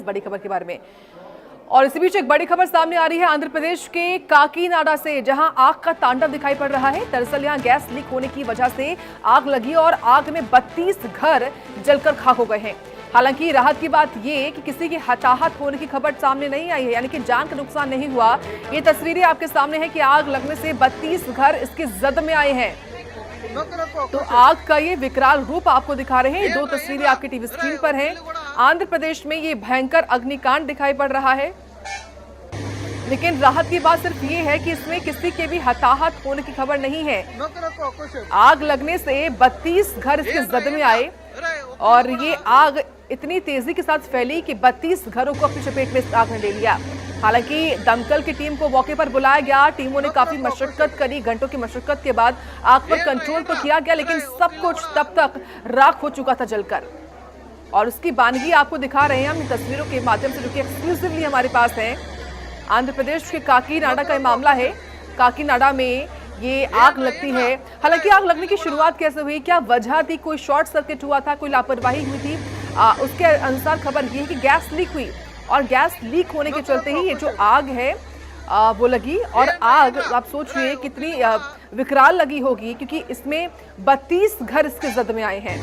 बड़ी खबर के बारे में। और इसी बीच एक बड़ी खबर सामने आ रही है आंध्र प्रदेश के काकीनाडा से, जहां आग का तांडव दिखाई पड़ रहा है। दरअसल यहां गैस लीक होने की वजह से आग लगी और आग में 32 घर जलकर खाक हो गए हैं। हालांकि राहत की बात ये कि किसी की हताहत होने की खबर सामने नहीं आई है, यानी कि जान का नुकसान नहीं हुआ। ये तस्वीरें आपके सामने है कि आग लगने से 32 घर इसकी जद में आए हैं। तो आग का ये विकराल रूप आपको दिखा रहे हैं। ये दो तस्वीरें आपकी टीवी स्क्रीन पर हैं। आंध्र प्रदेश में ये भयंकर अग्निकांड दिखाई पड़ रहा है, लेकिन राहत की बात सिर्फ ये है कि इसमें किसी के भी हताहत होने की खबर नहीं है। आग लगने से 32 घर इसके जद में आए और ये आग इतनी तेजी के साथ फैली कि 32 घरों को अपनी चपेट में इस आग ने ले लिया। हालांकि दमकल की टीम को मौके पर बुलाया गया, टीमों ने काफी मशक्कत करी। घंटों की मशक्कत के बाद आग पर कंट्रोल तो किया गया, लेकिन सब कुछ तब तक राख हो चुका था जलकर। और उसकी बानगी आपको दिखा रहे हैं हम इन तस्वीरों के माध्यम से, जो कि एक्सक्लूसिवली हमारे पास है। आंध्र प्रदेश के काकीनाडा का मामला है। काकीनाडा में ये आग लगती है। हालांकि आग लगने की शुरुआत कैसे हुई, क्या वजह थी, कोई शॉर्ट सर्किट हुआ था, कोई लापरवाही हुई थी, उसके अनुसार खबर ये है कि गैस लीक हुई और गैस लीक होने के चलते ही ये जो आग है वो लगी। और आग आप सोचिए कितनी विकराल लगी होगी, क्योंकि इसमें 32 घर इसके जद में आए हैं।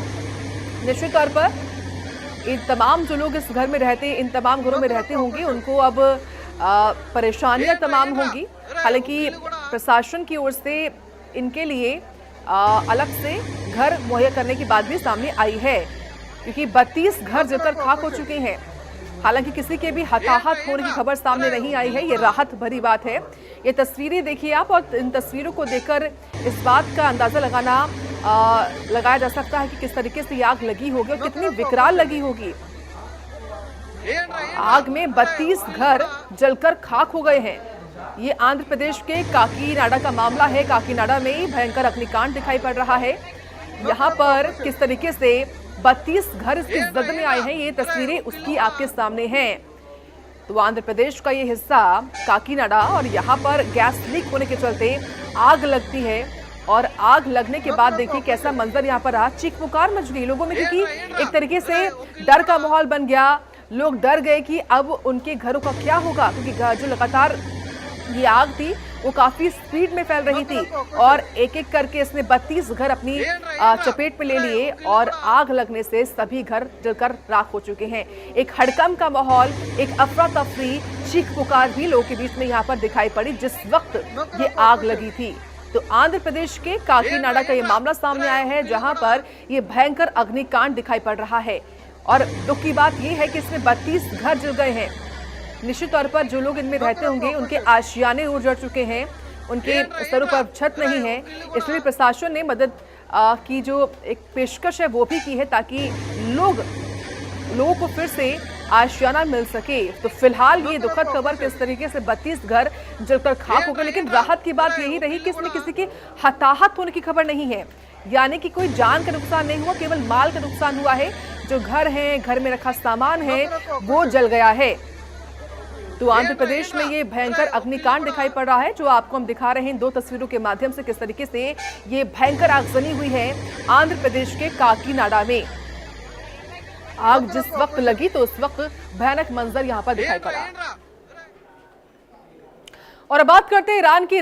निश्चित तौर पर इन तमाम जो लोग इस घर में रहते, इन तमाम घरों में रहते होंगे, उनको अब परेशानियां तमाम होंगी। हालांकि प्रशासन की ओर से इनके लिए अलग से घर मुहैया करने की बात भी सामने आई है, क्योंकि 32 घर जलकर खाक हो चुके हैं। हालांकि किसी के भी हताहत होने की खबर सामने नहीं आई है। ये राहत भरी बात है। ये तस्वीरें देखिए आप, और इन तस्वीरों को देखकर इस बात का अंदाजा लगाया जा सकता है कि किस तरीके से ये आग लगी होगी और कितनी विकराल लगी होगी। आग में 32 घर जलकर खाक हो गए हैं। ये आंध्र प्रदेश के काकीनाडा का मामला है। काकीनाडा में भयंकर अग्निकांड दिखाई पड़ रहा है। यहाँ पर किस तरीके से 32 घर इसके जद में आए हैं, ये तस्वीरें उसकी आपके सामने हैं। तो आंध्र प्रदेश का ये हिस्सा काकीनाडा, और यहाँ पर गैस लीक होने के चलते आग लगती है। और आग लगने के बाद देखिए कैसा मंजर यहाँ पर रहा। चीख पुकार मच गई लोगों में, क्योंकि एक तरीके से डर का माहौल बन गया। लोग डर गए कि अब उनके घरों का क्या होगा, क्योंकि जो लगातार ये आग थी वो काफी स्पीड में फैल रही थी और एक एक करके इसने 32 घर अपनी चपेट में ले लिए और आग लगने से सभी घर जलकर राख हो चुके हैं। एक हड़कंप का माहौल, एक अफरा तफरी, चीख पुकार भी लोगों के बीच में यहाँ पर दिखाई पड़ी जिस वक्त ये आग लगी थी। तो आंध्र प्रदेश के काकीनाडा का ये मामला सामने आया है, जहां पर ये भयंकर अग्निकांड दिखाई पड़ रहा है। और दुख की बात यह है कि इसमें 32 घर जल गए हैं। निश्चित तौर पर जो लोग इनमें रहते होंगे उनके आशियाने उजड़ चुके हैं, उनके सरों पर छत नहीं है। इसलिए प्रशासन ने मदद की जो एक पेशकश है वो भी की है, ताकि लोगों को फिर से आशियाना मिल सके। तो फिलहाल ये दुखद खबर किस तरीके से 32 घर जलकर खाक हो गए, लेकिन राहत की बात यही रही कि इसमें किसी की हताहत होने की खबर नहीं है, यानी कि कोई जान का नुकसान नहीं हुआ, केवल माल का नुकसान हुआ है। जो घर है, घर में रखा सामान है, वो जल गया है। तो आंध्र प्रदेश में ये भयंकर अग्निकांड दिखाई पड़ रहा है, जो आपको हम दिखा रहे हैं दो तस्वीरों के माध्यम से, किस तरीके से ये भयंकर आगजनी हुई है आंध्र प्रदेश के काकीनाडा में। आग जिस वक्त लगी तो उस वक्त भयानक मंजर यहां पर दिखाई पड़ा। और अब बात करते हैं ईरान की।